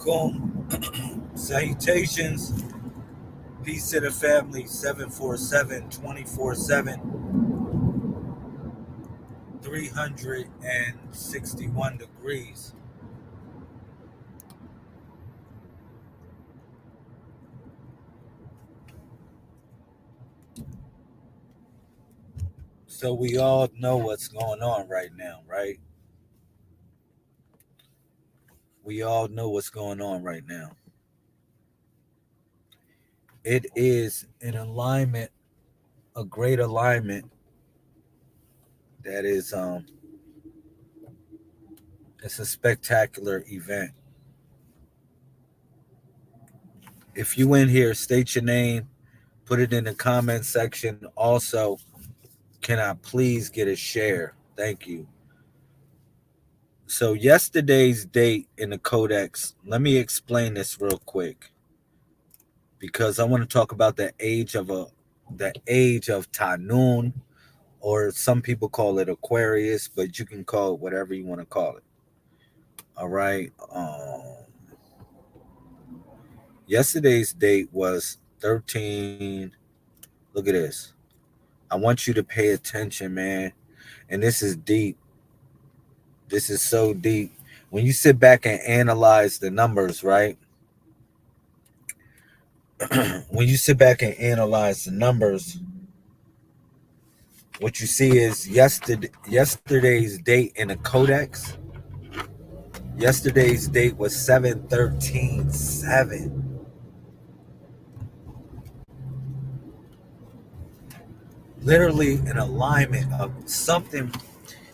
Kum. Salutations. Peace to the family. 747 24/7, 361 degrees. So we all know what's going on right now, right? We all know what's going on right now. It is an alignment, a great alignment that is it's a spectacular event. If you in here, state your name, put it in the comment section. Also, can I please get a share? Thank you. So yesterday's date in the codex, let me explain this real quick because I want to talk about the age of Tanun, or some people call it Aquarius, but you can call it whatever you want to call it. All right. Yesterday's date was 13. Look at this. I want you to pay attention, man. And this is deep. This is so deep. When you sit back and analyze the numbers, right? When you sit back and analyze the numbers, what you see is yesterday's date in the codex. Yesterday's date was 7/13/7. Literally an alignment of something.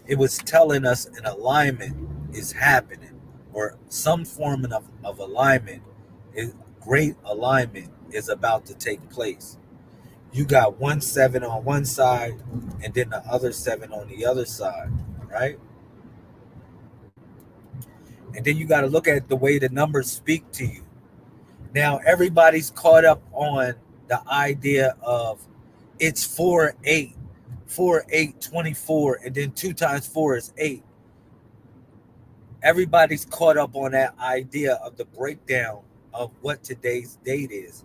It was telling us an alignment is happening, or some form of alignment, is great alignment is about to take place. You got 1/7 on one side and then the other 7 on the other side, right? And then you got to look at the way the numbers speak to you. Now, everybody's caught up on the idea of it's 4/8, 4/8, 24, and then 2 times 4 is 8. Everybody's caught up on that idea of the breakdown of what today's date is.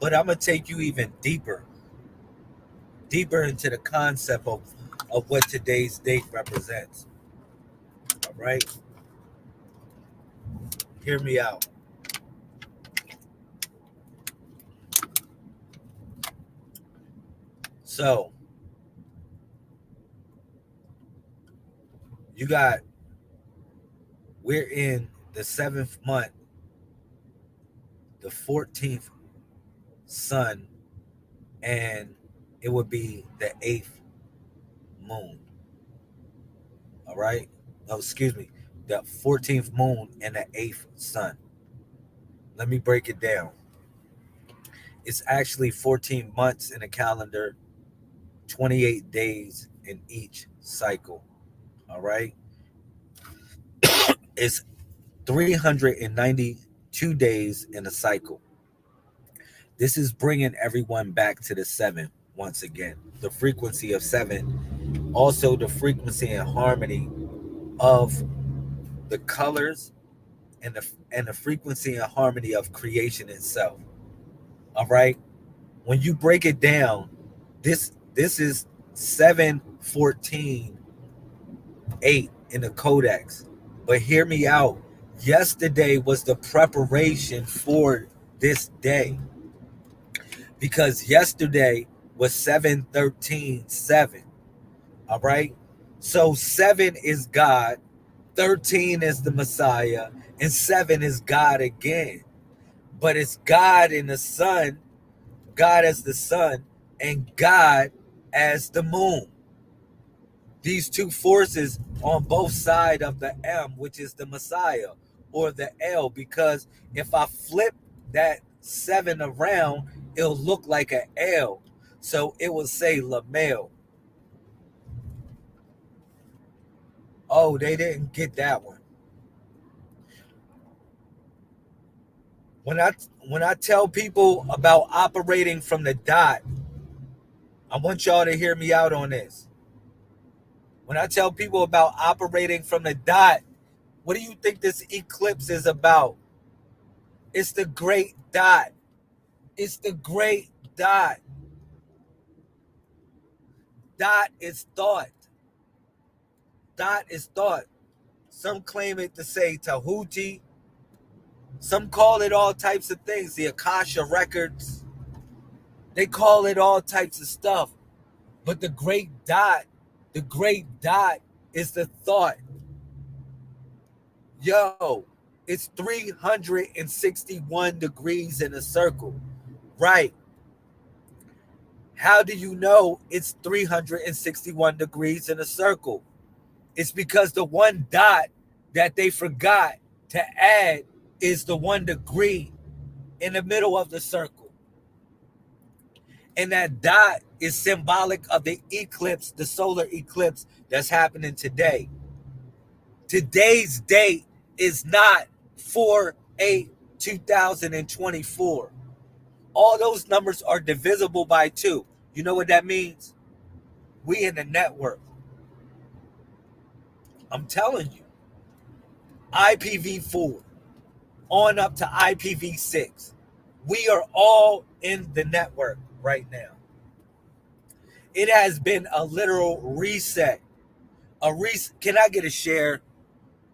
But I'm going to take you even deeper into the concept of what today's date represents. All right? Hear me out. So, you got, we're in the 7th month, the 14th sun, and it would be the 8th moon. All right? No, excuse me. The 14th moon and the 8th sun. Let me break it down. It's actually 14 months in a calendar, 28 days in each cycle. All right? It's 392 days in a cycle. This is bringing everyone back to the 7 once again. The frequency of 7, also the frequency and harmony of the colors and the frequency and harmony of creation itself. All right? When you break it down, this is 7/14/8 in the codex. But hear me out. Yesterday was the preparation for this day, because yesterday was 7/13/7. All right? So 7 is God, 13 is the Messiah, and 7 is God again. But it's God in the sun, God as the sun, and God as the moon. These two forces on both sides of the M, which is the Messiah, or the L, because if I flip that 7 around, it'll look like an L. So it will say Lamel. Oh, they didn't get that one. When I tell people about operating from the dot, I want y'all to hear me out on this. When I tell people about operating from the dot, What do you think this eclipse is about? It's the great dot. It's the great dot. Dot is thought. Dot is thought. Some claim it to say Tahuti. Some call it all types of things. The Akasha records. They call it all types of stuff. But the great dot is the thought. Yo, it's 361 degrees in a circle. Right. How do you know it's 361 degrees in a circle? It's because the one dot that they forgot to add is the 1 degree in the middle of the circle. And that dot is symbolic of the eclipse, the solar eclipse that's happening today. Today's date is not 4/8/2024. All those numbers are divisible by 2. You know what that means? We in the network. I'm telling you. IPv4 on up to IPv6. We are all in the network right now. It has been a literal reset. Can I get a share?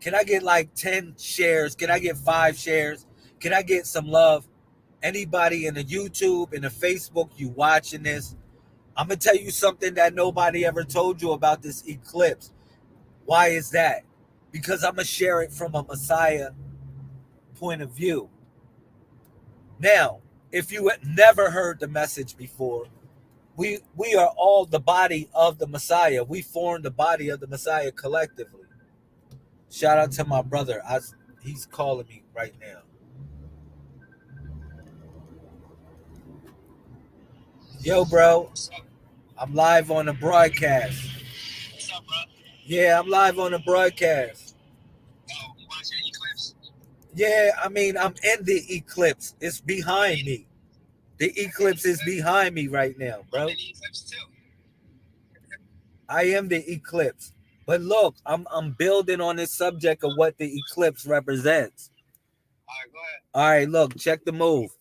Can I get like 10 shares? Can I get 5 shares? Can I get some love? Anybody in the YouTube, in the Facebook, you watching this? I'm going to tell you something that nobody ever told you about this eclipse. Why is that? Because I'm going to share it from a Messiah point of view. Now, if you had never heard the message before, we are all the body of the Messiah. We form the body of the Messiah collectively. Shout out to my brother. He's calling me right now. Yo, bro. I'm live on the broadcast. What's up, bro? Yeah, I'm live on the broadcast. Oh, you watching Eclipse? Yeah, I mean, I'm in the eclipse. It's behind me. The eclipse is behind me right now, bro. I'm in the eclipse too. I am the eclipse. But look, I'm building on this subject of what the eclipse represents. All right, go ahead. All right, look, check the move.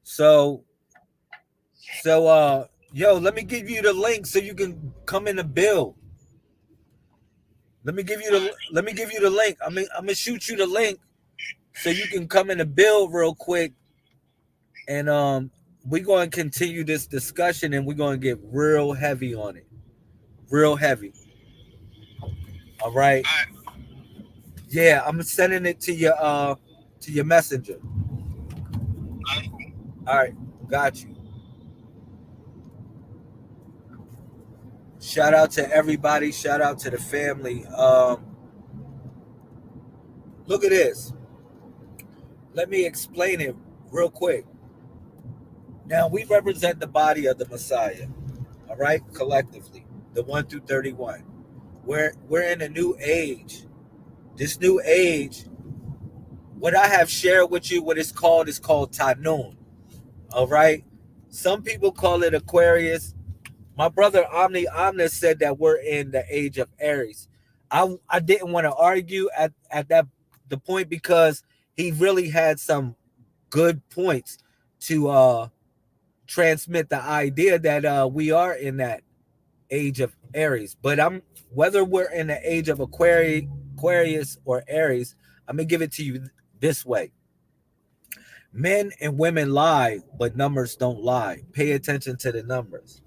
So yo, let me give you the link so you can come in the build. Let me give you the link. I'm gonna shoot you the link so you can come in the build real quick, and we're going to continue this discussion, and we're going to get real heavy on it, real heavy. All right. Yeah, I'm sending it to your messenger. All right, got you. Shout out to everybody. Shout out to the family. Look at this. Let me explain it real quick. Now, we represent the body of the Messiah, all right, collectively, the 1 through 31. We're in a new age. This new age, what I have shared with you, what it's called is called Tanun, all right? Some people call it Aquarius. My brother Omni said that we're in the age of Aries. I didn't want to argue at the point because he really had some good points to transmit the idea that we are in that age of Aries. But whether we're in the age of Aquarius or Aries, I'm gonna give it to you this way. Men and women lie, but numbers don't lie. Pay attention to the numbers.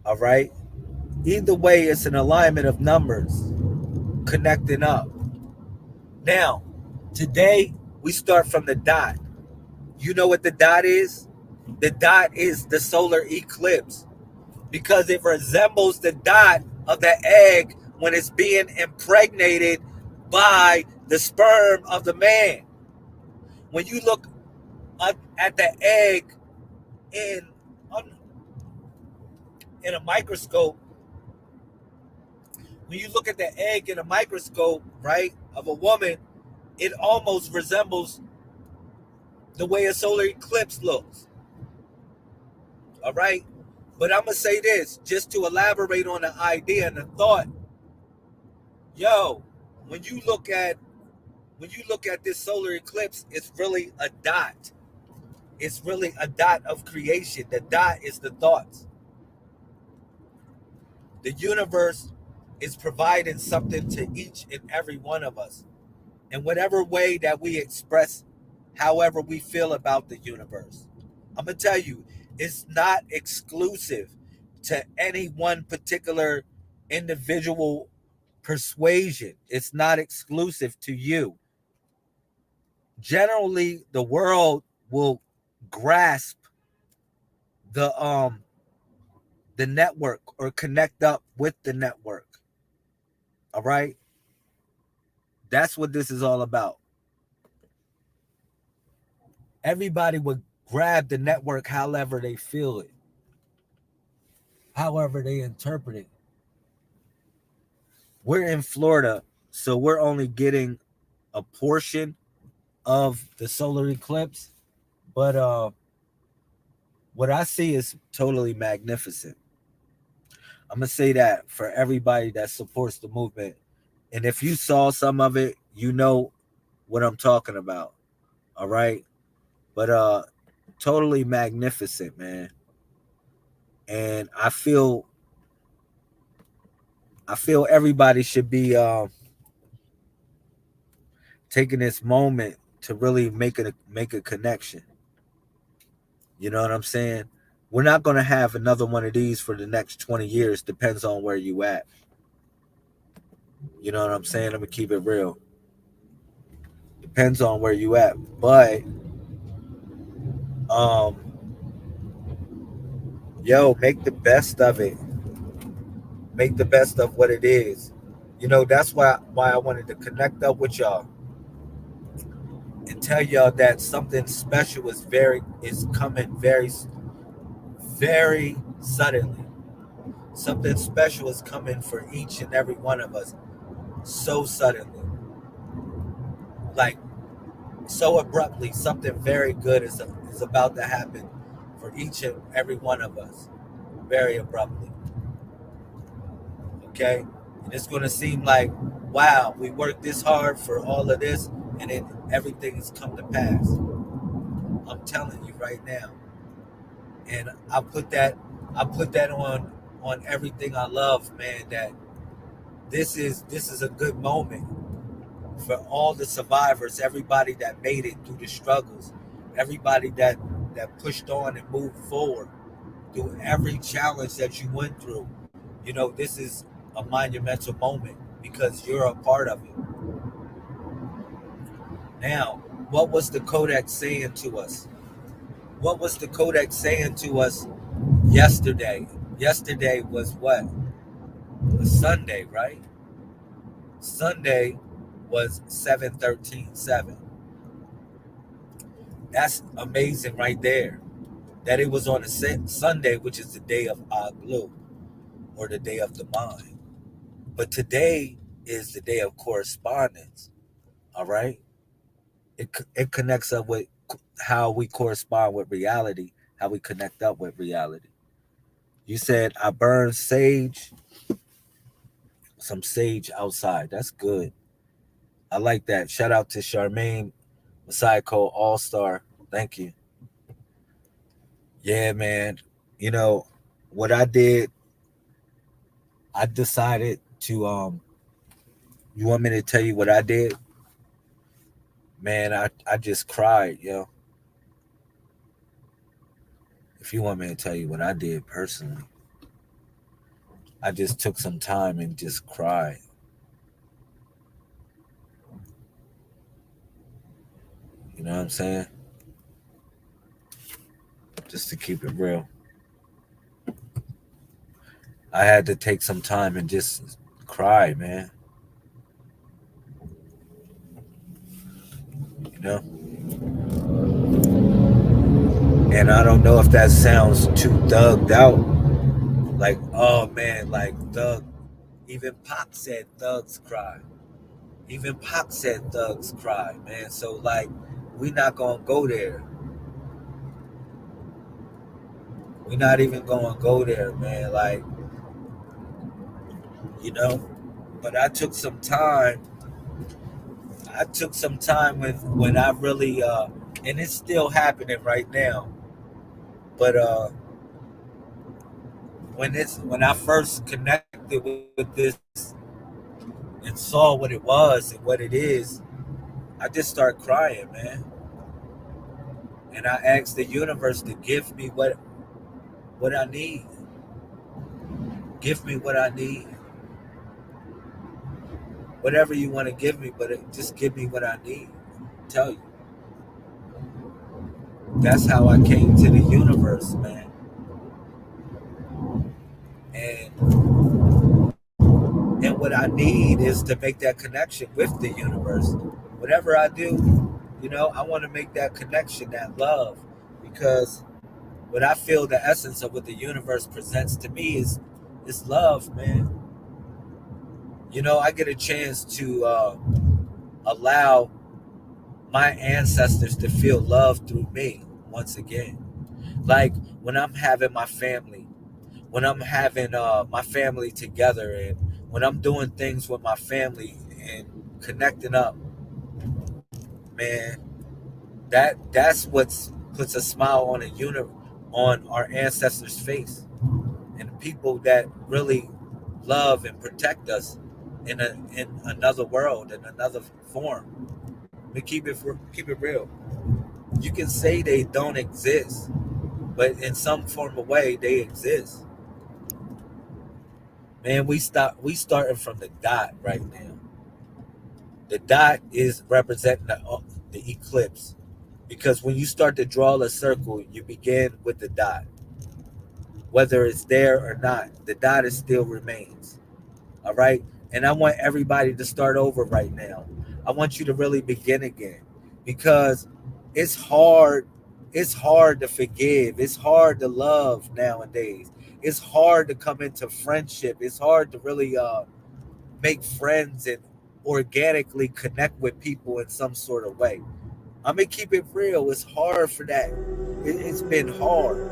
All right. Either way, it's an alignment of numbers connecting up. Now, today we start from the dot. You know what the dot is? The dot is the solar eclipse because it resembles the dot of the egg when it's being impregnated by the sperm of the man. When you look at the egg in a microscope, when you look at the egg in a microscope, right, of a woman, it almost resembles the way a solar eclipse looks. All right? But I'm going to say this just to elaborate on the idea and the thought. Yo, when you look at when you look at this solar eclipse, it's really a dot. It's really a dot of creation. The dot is the thoughts. The universe is providing something to each and every one of us. In whatever way that we express however we feel about the universe. I'm going to tell you, it's not exclusive to any one particular individual persuasion. It's not exclusive to you. Generally, the world will grasp the the network or connect up with the network. All right? That's what this is all about. Everybody would grab the network however they feel it, however they interpret it. We're in Florida, so we're only getting a portion of the solar eclipse, but what I see is totally magnificent. I'm gonna say that for everybody that supports the movement, and if you saw some of it, you know what I'm talking about. All right, but totally magnificent, man. And I feel everybody should be taking this moment to really make a connection. You know what I'm saying? We're not going to have another one of these for the next 20 years. Depends on where you at. You know what I'm saying? Let me keep it real. Depends on where you at. But um yo, make the best of it. Make the best of what it is. That's why I wanted to connect up with y'all and tell y'all that something special is coming very suddenly. Something special is coming for each and every one of us so suddenly. Like so abruptly, something very good is about to happen for each and every one of us, very abruptly. Okay, and it's going to seem like, wow, we worked this hard for all of this, and then everything has come to pass. I'm telling you right now, and I put that on everything I love, man. That this is a good moment for all the survivors, everybody that made it through the struggles, everybody that pushed on and moved forward through every challenge that you went through. This is a monumental moment because you're a part of it. Now, what was the Codex saying to us? What was the Codex saying to us yesterday? Yesterday was what? Was Sunday, right? Sunday was 7/13/7. That's amazing right there. That it was on a Sunday, which is the day of Aglu, or the day of the mind. But today is the day of correspondence. All right, it connects up with how we correspond with reality, how we connect up with reality. You said I burned some sage outside. That's good. I like that. Shout out to Charmaine Messiah Cole All Star. Thank you. Yeah, man. You know what I did? I decided to You want me to tell you what I did? Man, I just cried, yo. If you want me to tell you what I did personally, I just took some time and just cried. You know what I'm saying? Just to keep it real. I had to take some time and just cry, man. You know? And I don't know if that sounds too thugged out. Like, oh man, like thug. Even Pop said thugs cry. Even Pop said thugs cry, man. So like, we not gonna go there. We not even gonna go there, man. Like, you know. But I took some time. I took some time when I really and it's still happening right now. But when I first connected with this and saw what it was and what it is, I just started crying, man. And I asked the universe to give me what I need. Give me what I need. Whatever you want to give me, but just give me what I need. Tell you. That's how I came to the universe, man. And and what I need is to make that connection with the universe. Whatever I do, I want to make that connection, that love, because what I feel the essence of what the universe presents to me is love, man. I get a chance to allow my ancestors to feel love through me once again. Like when I'm having my family, when I'm having my family together, and when I'm doing things with my family and connecting up, man, that's what puts a smile on on our ancestors' face, and the people that really love and protect us in another world, in another form. We keep it real. You can say they don't exist, but in some form of way they exist. Man, we starting from the dot right now. The dot is representing the eclipse, because when you start to draw a circle, you begin with the dot. Whether it's there or not, the dot is still remains. All right. And I want everybody to start over right now. I want you to really begin again, because it's hard. It's hard to forgive. It's hard to love nowadays. It's hard to come into friendship. It's hard to really make friends and organically connect with people in some sort of way. I'm gonna keep it real. It's hard for that. It's been hard.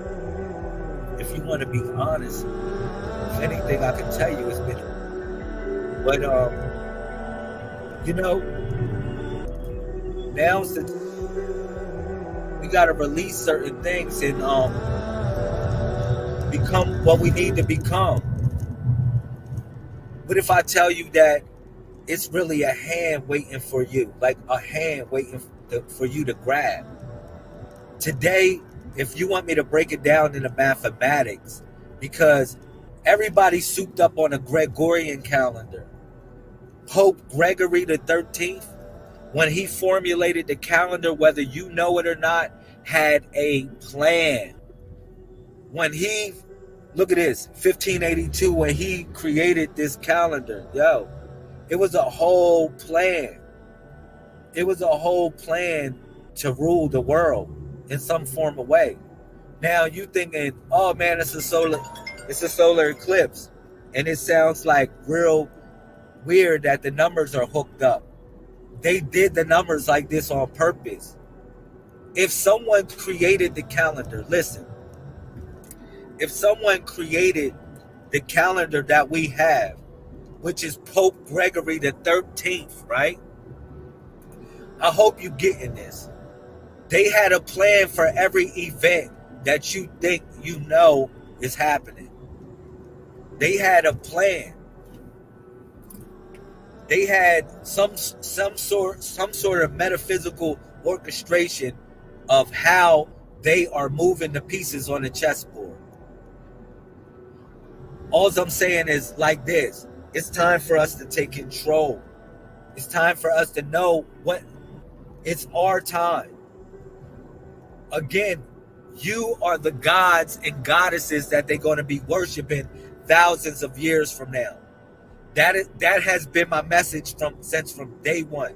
If you want to be honest, if anything I can tell you, it's been. But you know, now since we gotta release certain things and become what we need to become. What if I tell you that it's really a hand waiting for you, like a hand waiting for you to grab? Today, if you want me to break it down into mathematics, because everybody's souped up on a Gregorian calendar. Pope Gregory the 13th, when he formulated the calendar, whether you know it or not, had a plan. When he, look at this, 1582, when he created this calendar, it was a whole plan. It was a whole plan to rule the world in some form of way. Now you thinking, oh man, it's a solar eclipse, and it sounds like real weird that the numbers are hooked up. They did the numbers like this on purpose. If someone created the calendar, listen, if someone created the calendar that we have, which is Pope Gregory the 13th, right? I hope you getting this. They had a plan for every event that you think you know is happening. They had a plan. They had some sort of metaphysical orchestration of how they are moving the pieces on the chessboard. All I'm saying is like this. It's time for us to take control. It's time for us to know what it's our time. Again, you are the gods and goddesses that they're going to be worshiping thousands of years from now. That has been my message since day one.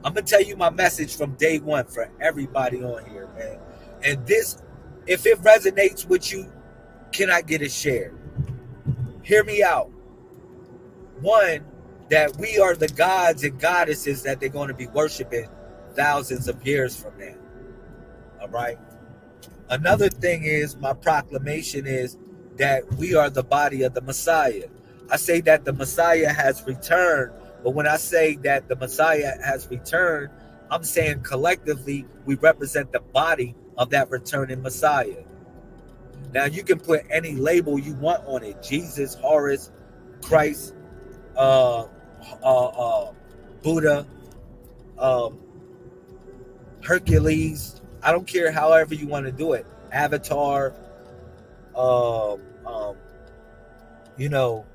I'm gonna tell you my message from day one for everybody on here, man. And this, if it resonates with you, can I get it shared? Hear me out. One, that we are the gods and goddesses that they're going to be worshiping thousands of years from now. All right. Another thing is, my proclamation is that we are the body of the Messiah. I say that the Messiah has returned But when I say that the Messiah has returned, I'm saying collectively we represent the body of that returning Messiah. Now you can put any label you want on it: Jesus, Horus, Christ, uh, Buddha, um, Hercules. I don't care. However you want to do it. Avatar. Um, um, you know,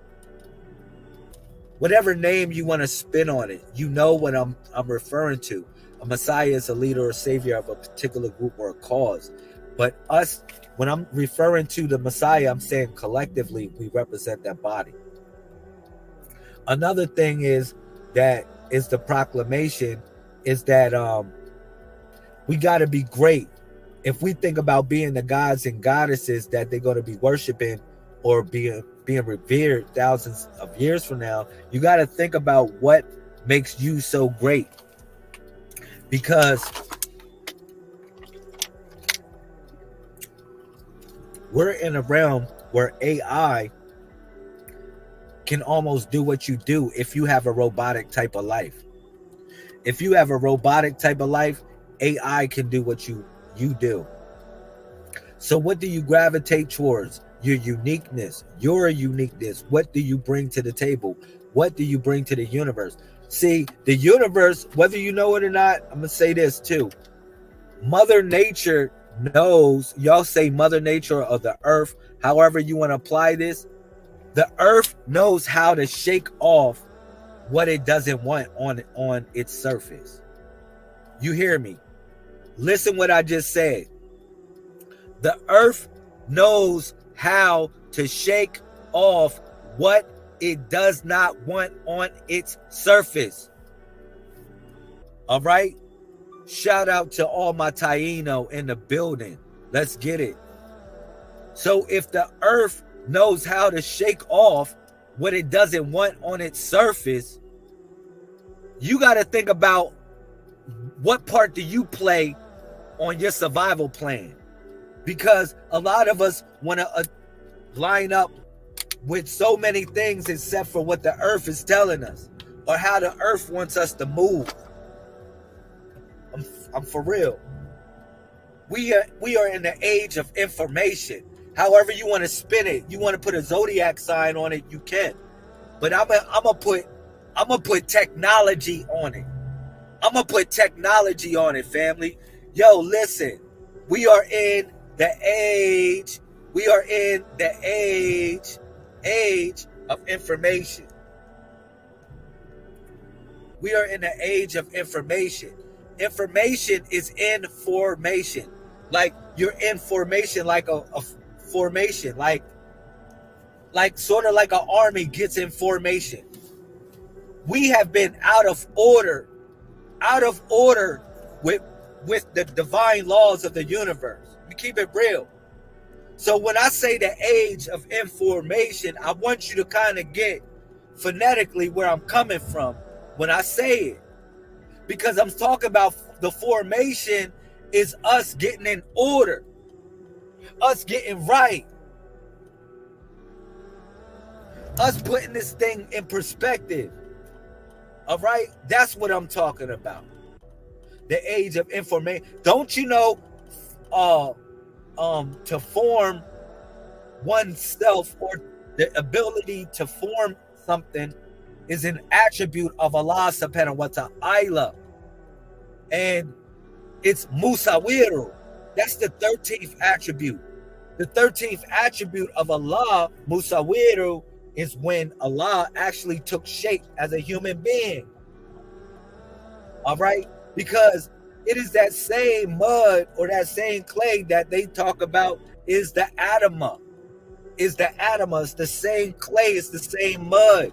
whatever name you want to spin on it, you know what I'm referring to. A Messiah is a leader or savior of a particular group or a cause. But us, when I'm referring to the Messiah, I'm saying collectively we represent that body. Another thing is that is the proclamation is that we got to be great. If we think about being the gods and goddesses that they're going to be worshiping or being revered thousands of years from now, you got to think about what makes you so great. Because we're in a realm where AI can almost do what you do if you have a robotic type of life. If you have a robotic type of life, AI can do what you do. So what do you gravitate towards? Your uniqueness, your uniqueness. What do you bring to the table? What do you bring to the universe? See, the universe, whether you know it or not, I'm going to say this too. Mother Nature knows, y'all say Mother Nature or the earth, however you want to apply this. The earth knows how to shake off what it doesn't want on its surface. You hear me? Listen what I just said. The earth knows how to shake off what it does not want on its surface. All right? Shout out to all my Taino in the building. Let's get it. So if the earth knows how to shake off what it doesn't want on its surface, you got to think about what part do you play on your survival plan? Because a lot of us want to line up with so many things except for what the earth is telling us or how the earth wants us to move. I'm for real. We are in the age of information. However you want to spin it, you want to put a zodiac sign on it, you can. But I'm gonna put technology on it. I'm gonna put technology on it, family. Yo, listen. We are in the age. We are in the age of information. We are in the age of information. Information is in formation. Like you're in formation, like a formation, like sort of like an army gets in formation. We have been out of order with the divine laws of the universe. We keep it real. So when I say the age of information, I want you to kind of get phonetically where I'm coming from when I say it. Because I'm talking about the formation is us getting in order. Us getting right. Us putting this thing in perspective. All right? That's what I'm talking about. The age of information. Don't you know to form oneself or the ability to form something is an attribute of Allah subhanahu wa ta'ala. And it's Musawiru. That's the 13th attribute. The 13th attribute of Allah, Musawiru, is when Allah actually took shape as a human being. All right? Because it is that same mud or that same clay that they talk about is the Adamah. Is the Adamah. It's the same clay. It's the same mud.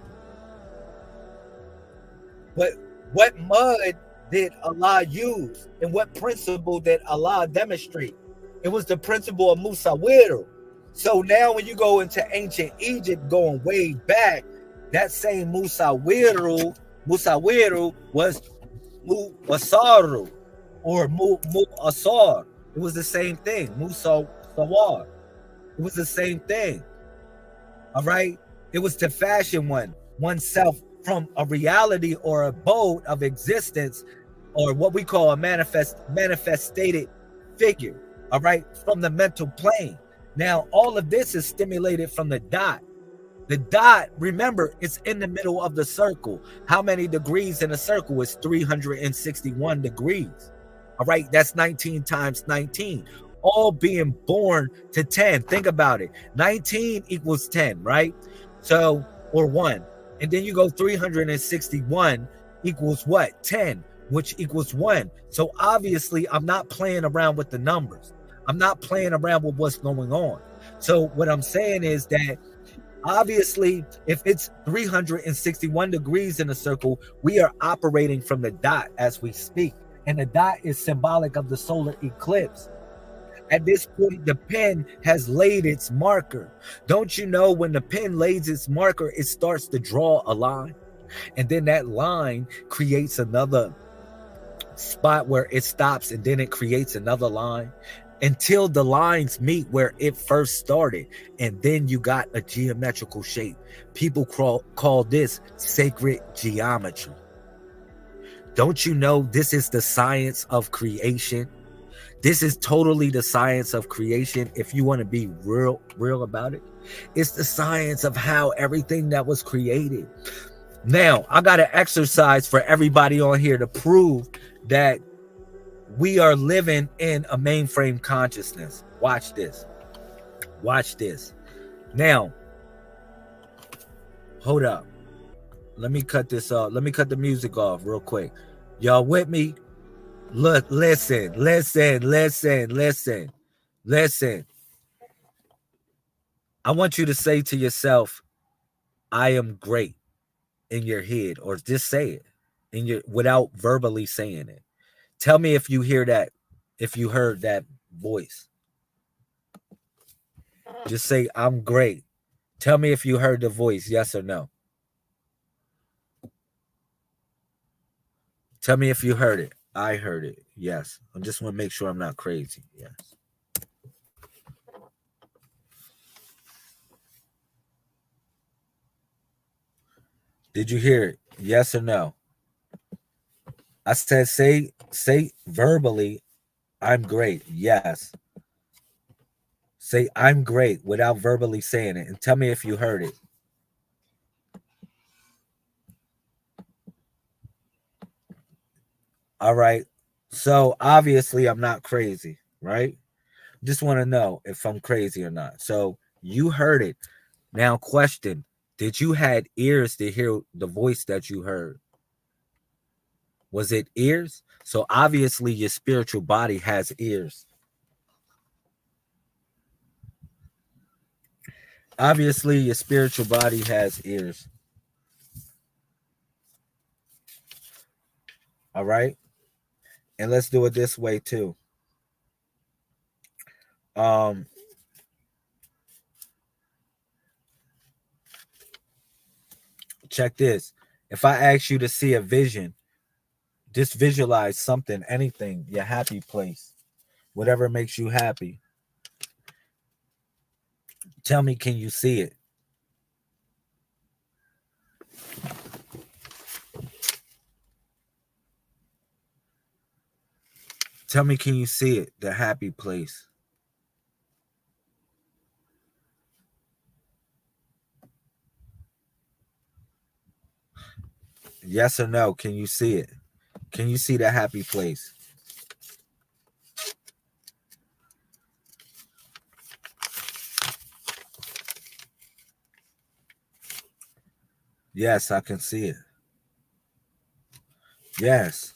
But what mud did Allah use? And what principle did Allah demonstrate? It was the principle of Musawiru. So now when you go into ancient Egypt, going way back, that same Musawiru was Mu'asaru or Mu'asar. It was the same thing. Musawar. It was the same thing. All right? It was to fashion oneself from a reality or a abode of existence, or what we call a manifested figure, all right, from the mental plane. Now, all of this is stimulated from the dot. The dot, remember, it's in the middle of the circle. How many degrees in a circle? Is 361 degrees. All right, that's 19 times 19. All being born to 10. Think about it. 19 equals 10, right? So, or 1. And then you go 361 equals what? 10, which equals 1. So obviously, I'm not playing around with the numbers. I'm not playing around with what's going on. So what I'm saying is that obviously, if it's 361 degrees in a circle, we are operating from the dot as we speak. And the dot is symbolic of the solar eclipse. At this point, the pen has laid its marker. Don't you know when the pen lays its marker, it starts to draw a line? And then that line creates another spot where it stops, and then it creates another line until the lines meet where it first started, and then you got a geometrical shape. People call this sacred geometry. Don't you know this is the science of creation? This is totally the science of creation. If you want to be real about it, it's the science of how everything that was created. Now, I got an exercise for everybody on here to prove that we are living in a mainframe consciousness. Watch this. Watch this. Now, hold up. Let me cut this off. Let me cut the music off real quick. Y'all with me? Look, listen. I want you to say to yourself, I am great, in your head, or just say it in your without verbally saying it. Tell me if you hear that, if you heard that voice. Just say, I'm great. Tell me if you heard the voice, yes or no. Tell me if you heard it. I heard it. Yes. I just want to make sure I'm not crazy. Yes. Did you hear it? Yes or no? I said say verbally, I'm great. Yes. Say I'm great without verbally saying it, and tell me if you heard it. All right. So obviously I'm not crazy, right? Just want to know if I'm crazy or not. So you heard it. Now question, did you had ears to hear the voice that you heard? Was it ears? So obviously your spiritual body has ears. Obviously your spiritual body has ears. All right? And let's do it this way too. Um Check this. If I ask you to see a vision, just visualize something, anything, your happy place, whatever makes you happy. Tell me, can you see it? Tell me, can you see it? The happy place. Yes or no? Can you see it? Can you see the happy place? Yes, I can see it. Yes,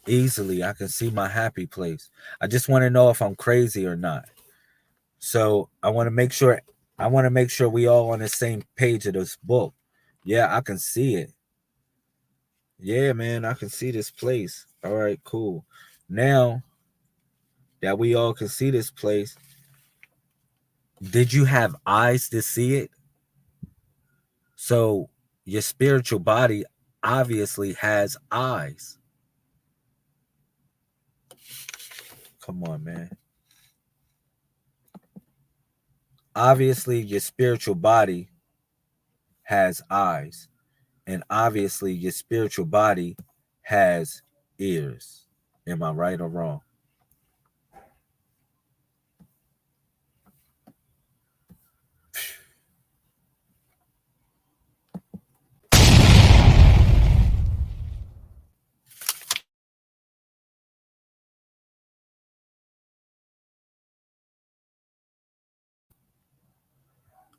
easily. I can see my happy place. I just want to know if I'm crazy or not. So I want to make sure. I want to make sure we all on the same page of this book. Yeah, I can see it. Yeah, man, I can see this place. All right, cool. Now that we all can see this place, did you have eyes to see it? So your spiritual body obviously has eyes. Come on, man. Obviously, your spiritual body has eyes. And obviously, your spiritual body has ears. Am I right or wrong?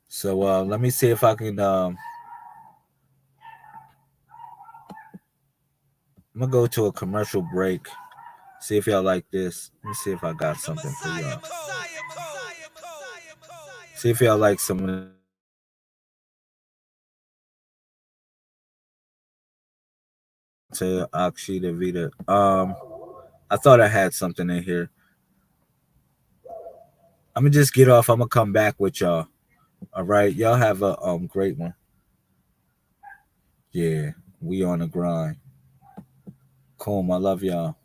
So let me see if I can. I'm gonna go to a commercial break. See if y'all like this. Let me see if I got something for y'all. See if y'all like some of to Akshita Vita. I thought I had something in here. I'm gonna just get off. I'm gonna come back with y'all. All right, y'all have a great one. Yeah, we on the grind. Cool. I love y'all.